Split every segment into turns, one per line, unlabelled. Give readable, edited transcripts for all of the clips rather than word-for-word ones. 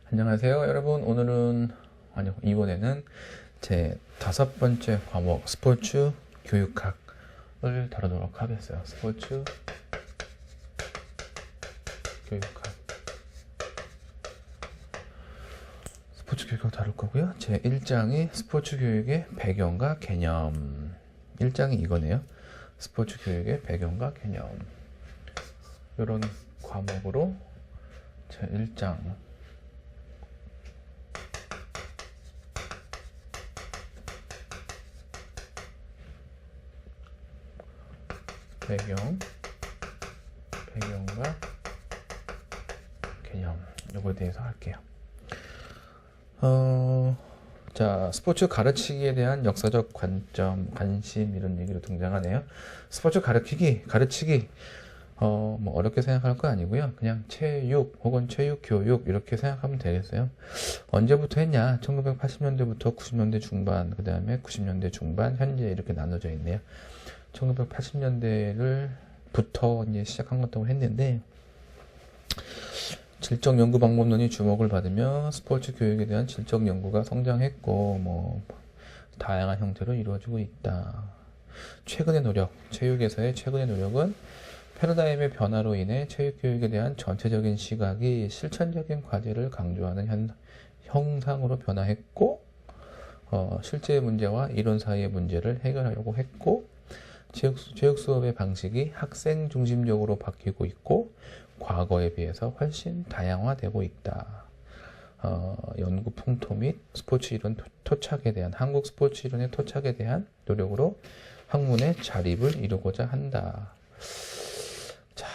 안녕하세요 여러분. 이번에는 제 5번째 과목 스포츠 교육학을 다루도록 하겠어요. 스포츠 교육학 다룰 거고요. 제 1장이 스포츠 교육의 배경과 개념. 1장이 이거네요. 스포츠 교육의 배경과 개념. 이런 과목으로 제 1장 배경과 개념 요거에 대해서 할게요. 자, 스포츠 가르치기에 대한 역사적 관점, 관심 이런 얘기로 등장하네요. 스포츠 가르치기 뭐 어렵게 생각할 거 아니고요. 그냥 체육 혹은 체육 교육 이렇게 생각하면 되겠어요. 언제부터 했냐? 1980년대부터 90년대 중반, 그 다음에 90년대 중반, 현재 이렇게 나눠져 있네요. 1980년대부터 이제 시작한 것다고 했는데, 질적 연구 방법론이 주목을 받으며 스포츠 교육에 대한 질적 연구가 성장했고, 뭐 다양한 형태로 이루어지고 있다. 최근의 노력, 체육에서의 최근의 노력은 패러다임의 변화로 인해 체육 교육에 대한 전체적인 시각이 실천적인 과제를 강조하는 형상으로 변화했고, 실제 문제와 이론 사이의 문제를 해결하려고 했고, 체육 수업의 방식이 학생 중심적으로 바뀌고 있고 과거에 비해서 훨씬 다양화되고 있다. 연구 풍토 및 스포츠 이론 토착에 대한 한국 스포츠 이론의 토착에 대한 노력으로 학문의 자립을 이루고자 한다. 자,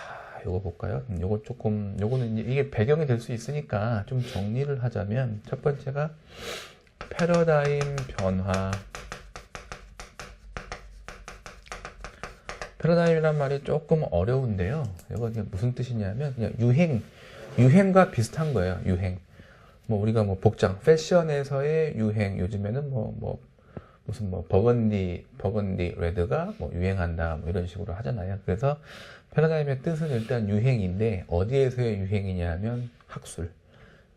요거 볼까요? 요거는 이게 배경이 될 수 있으니까 좀 정리를 하자면, 첫 번째가 패러다임 변화. 패러다임이란 말이 조금 어려운데요. 이거 무슨 뜻이냐면 그냥 유행과 비슷한 거예요. 유행. 뭐 우리가 뭐 복장, 패션에서의 유행. 요즘에는 무슨 버건디 레드가 뭐 유행한다. 뭐 이런 식으로 하잖아요. 그래서 패러다임의 뜻은 일단 유행인데, 어디에서의 유행이냐면 학술.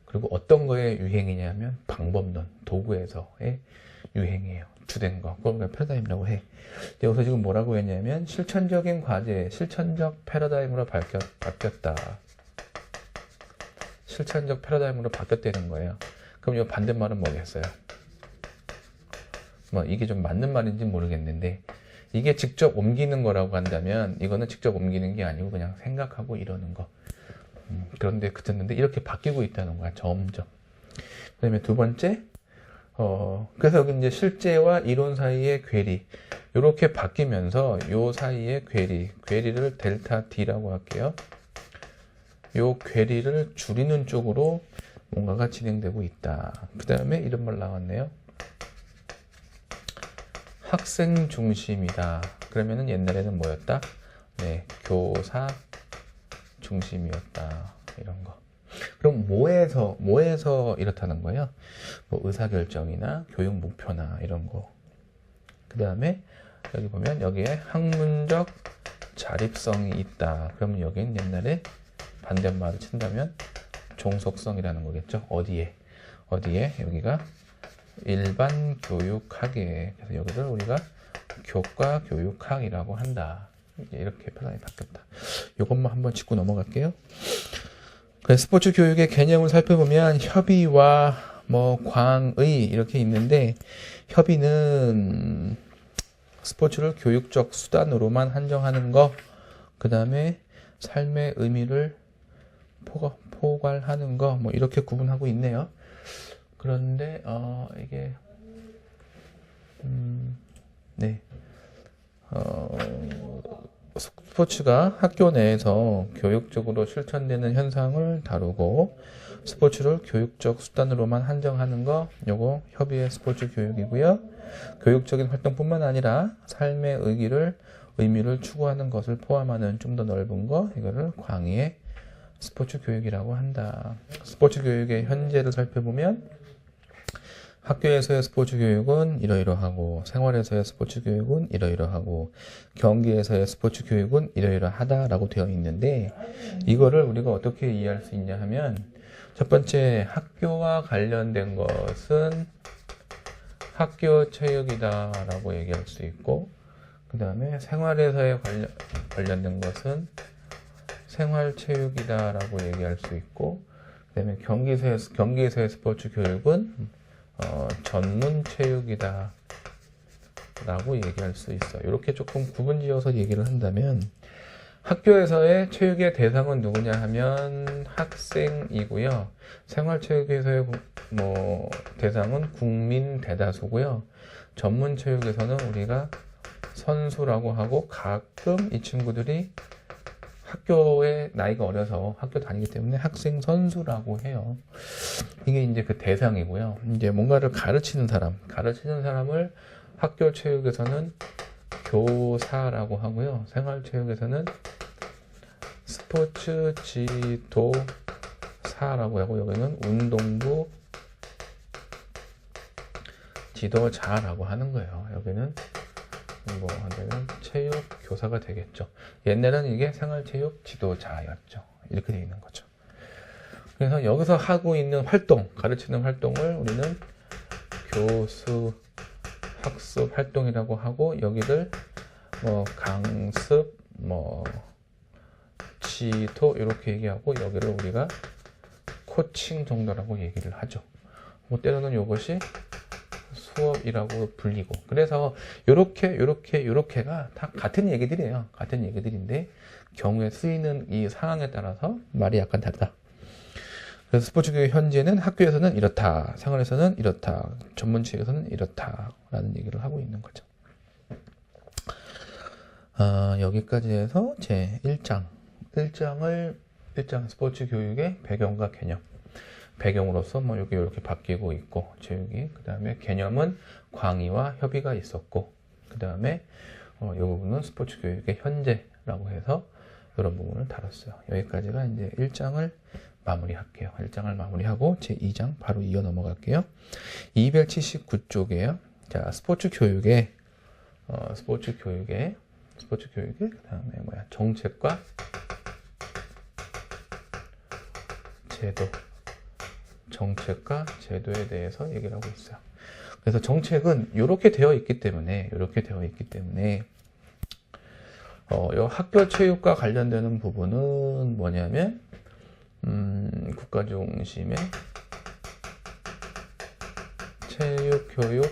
그리고 어떤 거의 유행이냐면 방법론, 도구에서의 유행이에요. 주된 거. 그걸 패러다임이라고 해. 여기서 지금 뭐라고 했냐면, 실천적인 과제, 실천적 패러다임으로 바뀌었다. 실천적 패러다임으로 바뀌었다는 거예요. 그럼 이 반대말은 뭐겠어요? 이게 좀 맞는 말인지 모르겠는데, 이게 직접 옮기는 거라고 한다면, 이거는 직접 옮기는 게 아니고 그냥 생각하고 이러는 거. 그런데 그쳤는데 이렇게 바뀌고 있다는 거야, 점점. 그 다음에 두 번째, 그래서 여기 이제 실제와 이론 사이의 괴리, 이렇게 바뀌면서 요 사이의 괴리를 델타 D라고 할게요. 요 괴리를 줄이는 쪽으로 뭔가가 진행되고 있다. 그 다음에 이런 말 나왔네요. 학생 중심이다. 그러면은 옛날에는 뭐였다? 네, 교사 중심이었다. 이런 거. 그럼 뭐에서 이렇다는 거예요? 뭐 의사결정이나 교육 목표나 이런 거. 그 다음에 여기 보면 여기에 학문적 자립성이 있다. 그러면 여기는 옛날에 반대말을 친다면 종속성이라는 거겠죠. 어디에 여기가 일반 교육학에, 그래서 여기를 우리가 교과 교육학이라고 한다. 이렇게 표현이 바뀌었다. 이것만 한번 짚고 넘어갈게요. 스포츠 교육의 개념을 살펴보면 협의와 광의 이렇게 있는데, 협의는 스포츠를 교육적 수단으로만 한정하는 거, 그 다음에 삶의 의미를 포괄하는 거, 이렇게 구분하고 있네요. 그런데 이게 스포츠가 학교 내에서 교육적으로 실천되는 현상을 다루고, 스포츠를 교육적 수단으로만 한정하는 거, 요거 협의의 스포츠 교육이고요. 교육적인 활동뿐만 아니라 삶의 의미를 추구하는 것을 포함하는 좀 더 넓은 거, 이거를 광의의 스포츠 교육이라고 한다. 스포츠 교육의 현재를 살펴보면, 학교에서의 스포츠 교육은 이러이러하고, 생활에서의 스포츠 교육은 이러이러하고, 경기에서의 스포츠 교육은 이러이러하다라고 되어 있는데, 이거를 우리가 어떻게 이해할 수 있냐 하면, 첫 번째, 학교와 관련된 것은 학교 체육이다라고 얘기할 수 있고, 그 다음에 생활에서의 관련된 것은 생활체육이다라고 얘기할 수 있고, 그 다음에 경기에서의 스포츠 교육은 전문체육이다 라고 얘기할 수 있어요. 이렇게 조금 구분지어서 얘기를 한다면, 학교에서의 체육의 대상은 누구냐 하면 학생이고요. 생활체육에서의 대상은 국민 대다수고요. 전문체육에서는 우리가 선수라고 하고, 가끔 이 친구들이 학교에 나이가 어려서 학교 다니기 때문에 학생 선수라고 해요. 이게 이제 그 대상이고요. 이제 뭔가를 가르치는 사람을 학교 체육에서는 교사라고 하고요. 생활체육에서는 스포츠 지도사라고 하고, 여기는 운동부 지도자라고 하는 거예요. 여기는 하면 체육 교사가 되겠죠. 옛날에는 이게 생활체육 지도자였죠. 이렇게 되어 있는 거죠. 그래서 여기서 하고 있는 활동, 가르치는 활동을 우리는 교수 학습 활동이라고 하고, 여기를 강습, 지도 이렇게 얘기하고, 여기를 우리가 코칭 정도라고 얘기를 하죠. 때로는 이것이 수업이라고 불리고, 그래서 요렇게가 다 같은 얘기들이에요. 같은 얘기들인데 경우에 쓰이는 이 상황에 따라서 말이 약간 다르다. 그래서 스포츠 교육 현재는 학교에서는 이렇다, 생활에서는 이렇다, 전문체육에서는 이렇다라는 얘기를 하고 있는 거죠. 여기까지 해서 제 1장 스포츠 교육의 배경과 개념. 배경으로서 여기 이렇게 바뀌고 있고, 체육이. 그 다음에 개념은 광의와 협의가 있었고, 그 다음에 이 부분은 스포츠 교육의 현재라고 해서 이런 부분을 다뤘어요. 여기까지가 이제 1장을 마무리할게요. 1장을 마무리하고 제 2장 바로 이어 넘어갈게요. 279쪽이에요. 자, 스포츠 교육의 그 다음에 정책과 제도에 대해서 얘기를 하고 있어요. 그래서 정책은 이렇게 되어 있기 때문에 이 학교 체육과 관련되는 부분은 뭐냐면 국가 중심의 체육교육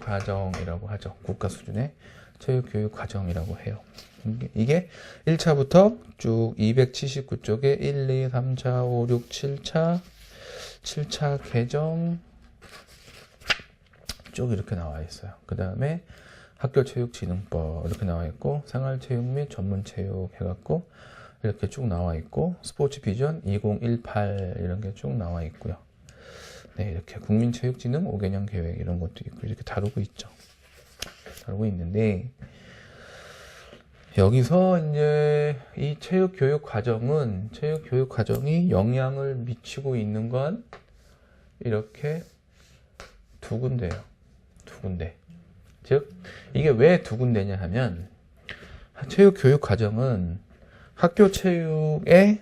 과정이라고 하죠. 국가 수준의 체육교육 과정이라고 해요. 이게 1차부터 쭉 279쪽에 1, 2, 3차, 5, 6, 7차 개정 쭉 이렇게 나와 있어요. 그 다음에 학교체육진흥법 이렇게 나와 있고, 생활체육 및 전문체육 해갖고 이렇게 쭉 나와 있고, 스포츠 비전 2018 이런 게 쭉 나와 있고요. 네, 이렇게 국민체육진흥 5개년 계획 이런 것도 있고 이렇게 다루고 있는데, 여기서 이제 이 체육교육 과정이 영향을 미치고 있는 건 이렇게 두 군데예요. 즉, 이게 왜 두 군데냐 하면, 체육교육 과정은 학교 체육에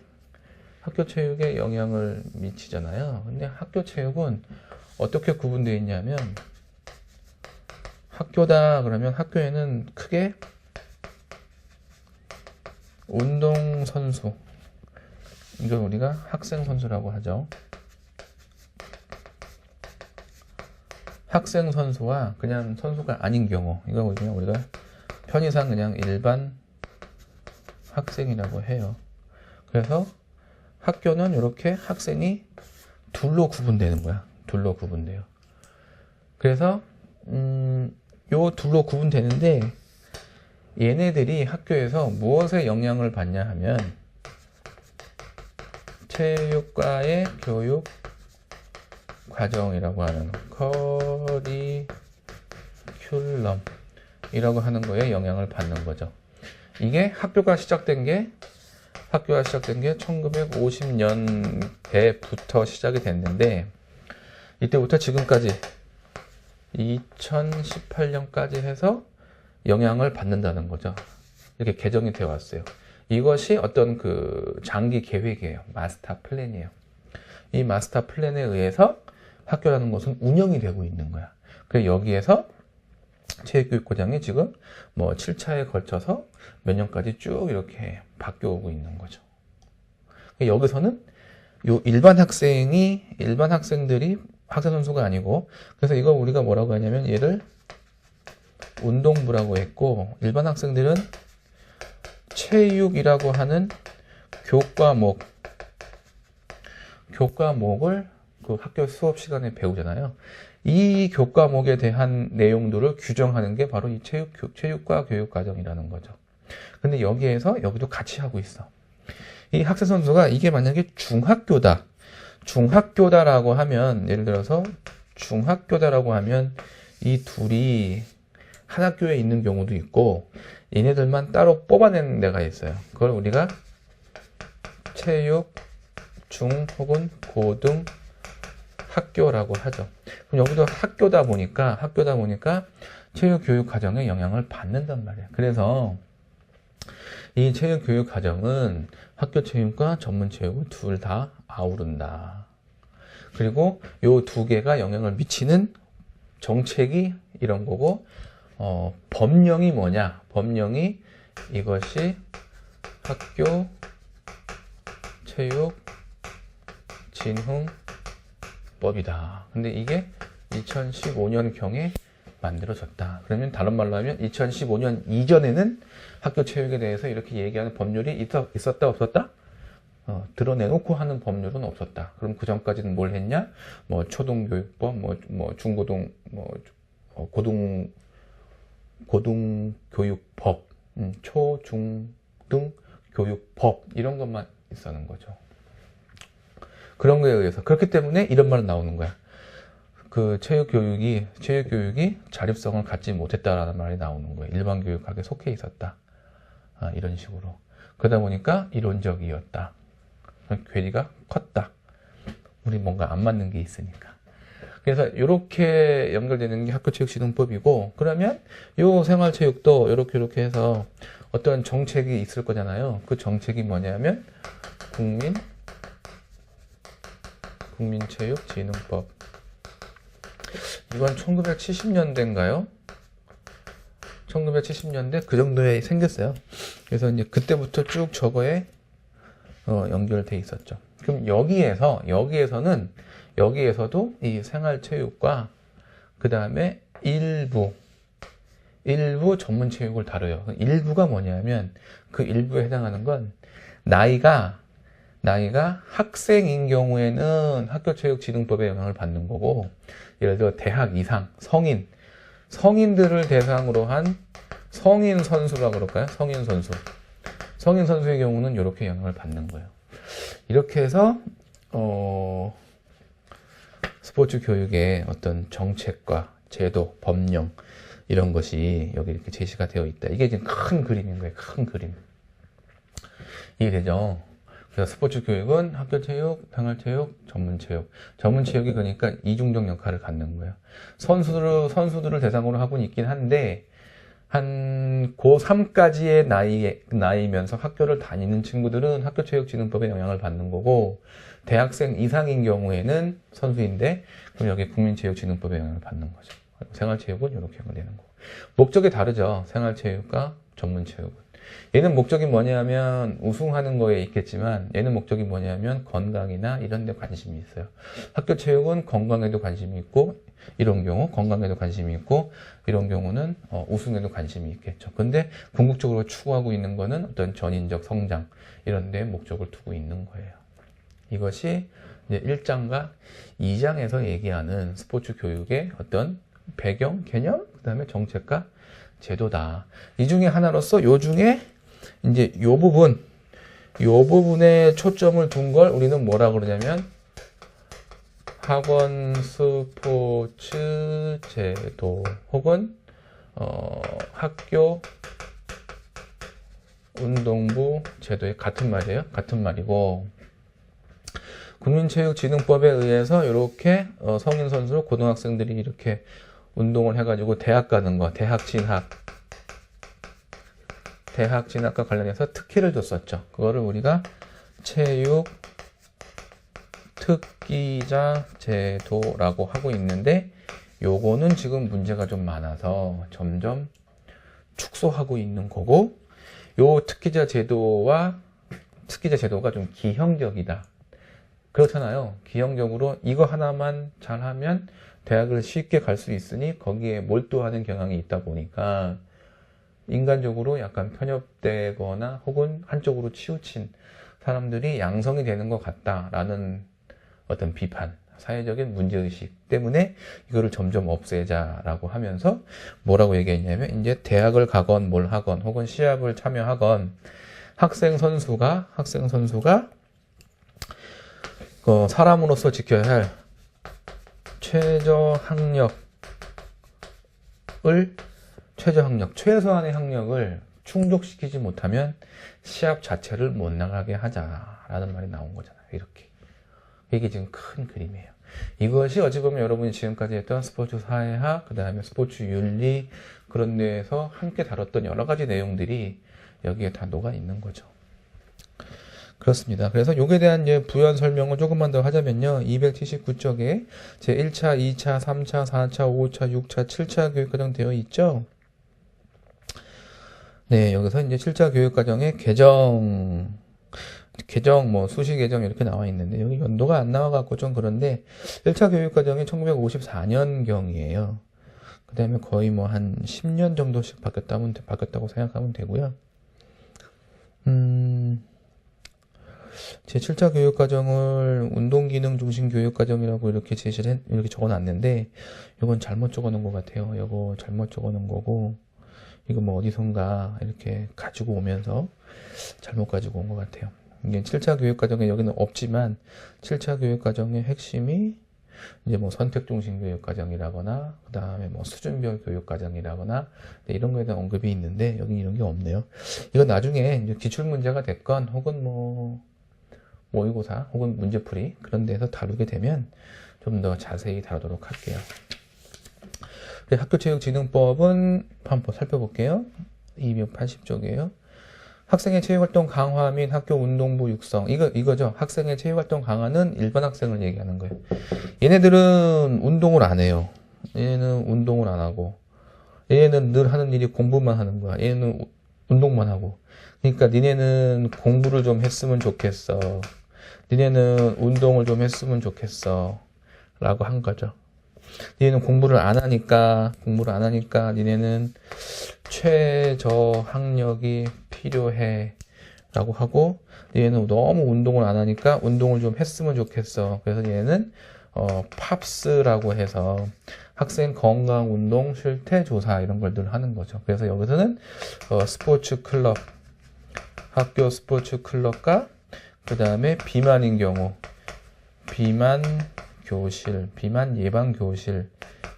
영향을 미치잖아요. 근데 학교 체육은 어떻게 구분되어 있냐면, 학교다 그러면 학교에는 크게 운동선수, 이걸 우리가 학생선수라고 하죠. 학생선수와 그냥 선수가 아닌 경우, 이거 우리가 편의상 그냥 일반 학생이라고 해요. 그래서 학교는 이렇게 학생이 둘로 구분되는 거야. 둘로 구분돼요. 그래서 요 둘로 구분되는데, 얘네들이 학교에서 무엇에 영향을 받냐 하면 체육과의 교육 과정이라고 하는 커리큘럼이라고 하는 거에 영향을 받는 거죠. 이게 학교가 시작된 게 1950년대부터 시작이 됐는데, 이때부터 지금까지 2018년까지 해서 영향을 받는다는 거죠. 이렇게 개정이 되어 왔어요. 이것이 어떤 그 장기 계획이에요. 마스터 플랜이에요. 이 마스터 플랜에 의해서 학교라는 것은 운영이 되고 있는 거야. 그래서 여기에서 체육교육과정이 지금 뭐 7차에 걸쳐서 몇 년까지 쭉 이렇게 바뀌어오고 있는 거죠. 여기서는 요 일반 학생들이 학생 선수가 아니고, 그래서 이거 우리가 뭐라고 하냐면 얘를 운동부라고 했고, 일반 학생들은 체육이라고 하는 교과목을 그 학교 수업 시간에 배우잖아요. 이 교과목에 대한 내용들을 규정하는 게 바로 이 체육과 교육과정이라는 거죠. 근데 여기도 같이 하고 있어. 이 학생 선수가 이게 만약에 중학교다라고 하면, 예를 들어서 중학교다라고 하면 이 둘이 한 학교에 있는 경우도 있고, 얘네들만 따로 뽑아내는 데가 있어요. 그걸 우리가 체육, 중 혹은 고등 학교라고 하죠. 그럼 여기도 학교다 보니까 체육교육 과정에 영향을 받는단 말이야. 그래서 이 체육교육 과정은 학교 체육과 전문 체육을 둘 다 아우른다. 그리고 요 두 개가 영향을 미치는 정책이 이런 거고, 법령이 뭐냐? 법령이 이것이 학교 체육 진흥법이다. 근데 이게 2015년경에 만들어졌다. 그러면 다른 말로 하면 2015년 이전에는 학교 체육에 대해서 이렇게 얘기하는 법률이 있었다 없었다? 드러내놓고 하는 법률은 없었다. 그럼 그 전까지는 뭘 했냐? 뭐 초등교육법, 뭐 중고등, 고등교육법, 초중등 교육법 이런 것만 있었는 거죠. 그런 거에 의해서, 그렇기 때문에 이런 말은 나오는 거야. 그 체육교육이 자립성을 갖지 못했다라는 말이 나오는 거예요. 일반 교육학에 속해 있었다. 이런 식으로. 그러다 보니까 이론적이었다. 괴리가 컸다. 우리 뭔가 안 맞는 게 있으니까. 그래서 이렇게 연결되는 게 학교체육진흥법이고, 그러면 요 생활체육도 이렇게 해서 어떤 정책이 있을 거잖아요. 그 정책이 뭐냐면 국민체육진흥법. 이건 1970년대인가요? 1970년대 그 정도에 생겼어요. 그래서 이제 그때부터 쭉 저거에 연결돼 있었죠. 그럼 여기에서도 이 생활체육과 그 다음에 일부 전문 체육을 다뤄요. 일부가 뭐냐면, 그 일부에 해당하는 건 나이가 학생인 경우에는 학교체육진흥법에 영향을 받는 거고, 예를 들어 대학 이상 성인들을 대상으로 한 성인 선수라고 그럴까요? 성인 선수의 경우는 이렇게 영향을 받는 거예요. 이렇게 해서 스포츠 교육의 어떤 정책과 제도, 법령 이런 것이 여기 이렇게 제시가 되어 있다. 이게 지금 큰 그림인 거예요. 큰 그림. 이해되죠? 그래서 스포츠 교육은 학교체육, 생활체육, 전문체육이 그러니까 이중적 역할을 갖는 거예요. 선수들을 대상으로 하고는 있긴 한데, 한 고3까지의 나이면서 학교를 다니는 친구들은 학교체육진흥법에 영향을 받는 거고, 대학생 이상인 경우에는 선수인데, 그럼 여기 국민체육진흥법에 영향을 받는 거죠. 생활체육은 이렇게 연결되는 거고. 목적이 다르죠. 생활체육과 전문체육은. 얘는 목적이 뭐냐면 우승하는 거에 있겠지만, 얘는 목적이 뭐냐면 건강이나 이런 데 관심이 있어요. 학교체육은 건강에도 관심이 있고, 이런 경우 건강에도 관심이 있고, 이런 경우는 우승에도 관심이 있겠죠. 근데 궁극적으로 추구하고 있는 거는 어떤 전인적 성장 이런 데 목적을 두고 있는 거예요. 이것이 이제 1장과 2장에서 얘기하는 스포츠 교육의 어떤 배경, 개념, 그 다음에 정책과 제도다. 이 중에 하나로서 요 중에 이제 요 부분에 초점을 둔 걸 우리는 뭐라 그러냐면 학원 스포츠 제도 혹은 학교 운동부 제도의 같은 말이에요. 같은 말이고, 국민체육진흥법에 의해서 이렇게 성인 선수 고등학생들이 이렇게 운동을 해가지고 대학 가는 거, 대학 진학과 관련해서 특혜를 줬었죠. 그거를 우리가 체육 특기자 제도라고 하고 있는데 요거는 지금 문제가 좀 많아서 점점 축소하고 있는 거고, 요 특기자 제도가 좀 기형적이다. 그렇잖아요. 기형적으로 이거 하나만 잘하면 대학을 쉽게 갈 수 있으니 거기에 몰두하는 경향이 있다 보니까 인간적으로 약간 편협되거나 혹은 한쪽으로 치우친 사람들이 양성이 되는 것 같다라는 어떤 비판, 사회적인 문제의식 때문에 이거를 점점 없애자라고 하면서 뭐라고 얘기했냐면, 이제 대학을 가건 뭘 하건 혹은 시합을 참여하건 학생 선수가 사람으로서 지켜야 할 최소한의 학력을 충족시키지 못하면 시합 자체를 못 나가게 하자라는 말이 나온 거잖아요. 이렇게. 이게 지금 큰 그림이에요. 이것이 어찌 보면 여러분이 지금까지 했던 스포츠 사회학, 그 다음에 스포츠 윤리, 그런 데에서 함께 다뤘던 여러 가지 내용들이 여기에 다 녹아 있는 거죠. 그렇습니다. 그래서 요에 대한 이제 부연 설명을 조금만 더 하자면요. 279쪽에 제 1차, 2차, 3차, 4차, 5차, 6차, 7차 교육과정 되어 있죠. 네, 여기서 이제 7차 교육과정의 개정, 뭐 수시 개정 이렇게 나와 있는데 여기 연도가 안 나와갖고 좀 그런데 1차 교육과정이 1954년경이에요. 그 다음에 거의 뭐 한 10년 정도씩 바뀌었다고 생각하면 되고요. 제 7차 교육과정을 운동기능 중심 교육과정이라고 이렇게 이렇게 적어놨는데, 이건 잘못 적어놓은 것 같아요. 이거 잘못 적어놓은 거고, 이거 뭐 어디선가 이렇게 가지고 오면서 잘못 가지고 온 것 같아요. 이게 7차 교육과정에 여기는 없지만, 7차 교육과정의 핵심이 이제 뭐 선택 중심 교육과정이라거나, 그 다음에 뭐 수준별 교육과정이라거나, 이런 거에 대한 언급이 있는데, 여기 이런 게 없네요. 이건 나중에 이제 기출문제가 됐건, 혹은 뭐, 모의고사 혹은 문제풀이 그런 데서 다루게 되면 좀 더 자세히 다루도록 할게요. 학교체육진흥법은 한번 살펴볼게요. 280쪽이에요. 학생의 체육활동 강화 및 학교 운동부 육성. 이거죠. 학생의 체육활동 강화는 일반 학생을 얘기하는 거예요. 얘네들은 운동을 안 해요. 얘는 운동을 안 하고, 얘는 늘 하는 일이 공부만 하는 거야. 얘는 운동만 하고. 그러니까 니네는 공부를 좀 했으면 좋겠어. 니네는 운동을 좀 했으면 좋겠어. 라고 한 거죠. 니네는 공부를 안 하니까 니네는 최저 학력이 필요해. 라고 하고, 니네는 너무 운동을 안 하니까 운동을 좀 했으면 좋겠어. 그래서 얘는 팝스라고 해서 학생 건강 운동 실태 조사 이런 걸 늘 하는 거죠. 그래서 여기서는 스포츠 클럽, 학교 스포츠 클럽과 그 다음에 비만인 경우 비만 교실, 비만 예방 교실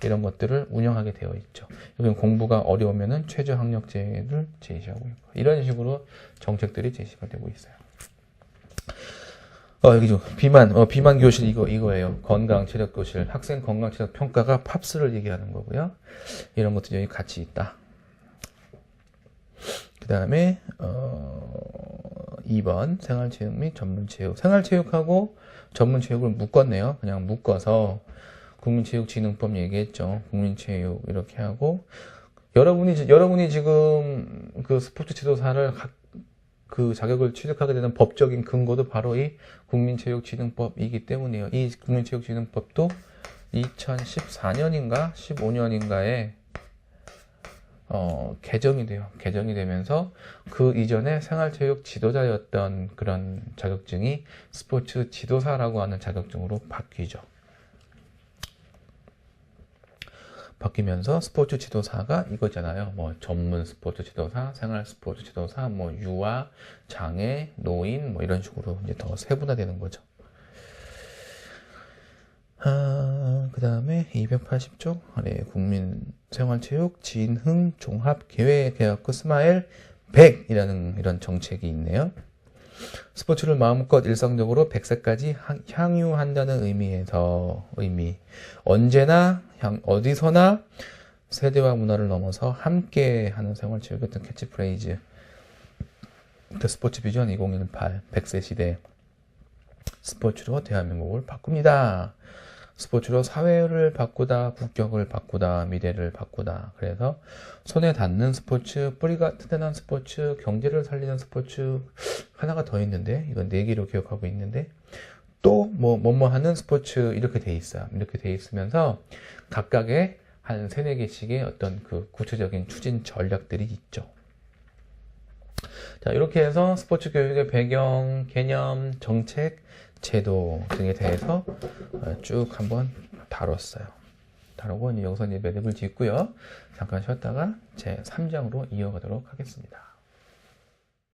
이런 것들을 운영하게 되어 있죠. 여기는 공부가 어려우면은 최저 학력제를 제시하고 있고, 이런 식으로 정책들이 제시가 되고 있어요. 여기죠. 비만 교실 이거예요. 건강 체력 교실, 학생 건강 체력 평가가 팝스를 얘기하는 거고요. 이런 것들이 여기 같이 있다. 그 다음에 2번 생활체육 및 전문체육. 생활체육하고 전문체육을 묶었네요. 그냥 묶어서 국민체육진흥법 얘기했죠. 국민체육 이렇게 하고, 여러분이 지금 그 스포츠 지도사를 그 자격을 취득하게 되는 법적인 근거도 바로 이 국민체육진흥법이기 때문이에요. 이 국민체육진흥법도 2014년인가 15년인가에 개정이 돼요. 개정이 되면서 그 이전에 생활체육 지도자였던 그런 자격증이 스포츠 지도사라고 하는 자격증으로 바뀌죠. 바뀌면서 스포츠 지도사가 이거잖아요. 뭐 전문 스포츠 지도사, 생활 스포츠 지도사, 뭐 유아, 장애, 노인 뭐 이런 식으로 이제 더 세분화되는 거죠. 그 다음에 280쪽 아래 국민생활체육 진흥 종합계획 그 스마일 100이라는 이런 정책이 있네요. 스포츠를 마음껏 일상적으로 100세까지 향유한다는 의미. 언제나 어디서나 세대와 문화를 넘어서 함께하는 생활체육 어떤 캐치프레이즈. 스포츠 비전 2018 100세 시대. 스포츠로 대한민국을 바꿉니다. 스포츠로 사회를 바꾸다, 국격을 바꾸다, 미래를 바꾸다. 그래서 손에 닿는 스포츠, 뿌리가 튼튼한 스포츠, 경제를 살리는 스포츠 하나가 더 있는데 이건 4개로 기억하고 있는데 또 뭐뭐 하는 스포츠 이렇게 돼 있어요. 이렇게 돼 있으면서 각각의 한 3-4개씩의 어떤 그 구체적인 추진 전략들이 있죠. 자, 이렇게 해서 스포츠 교육의 배경, 개념, 정책, 제도 등에 대해서 쭉 한번 다뤘어요. 다루고 여기서 이제 매듭을 짓고요. 잠깐 쉬었다가 제 3장으로 이어가도록 하겠습니다.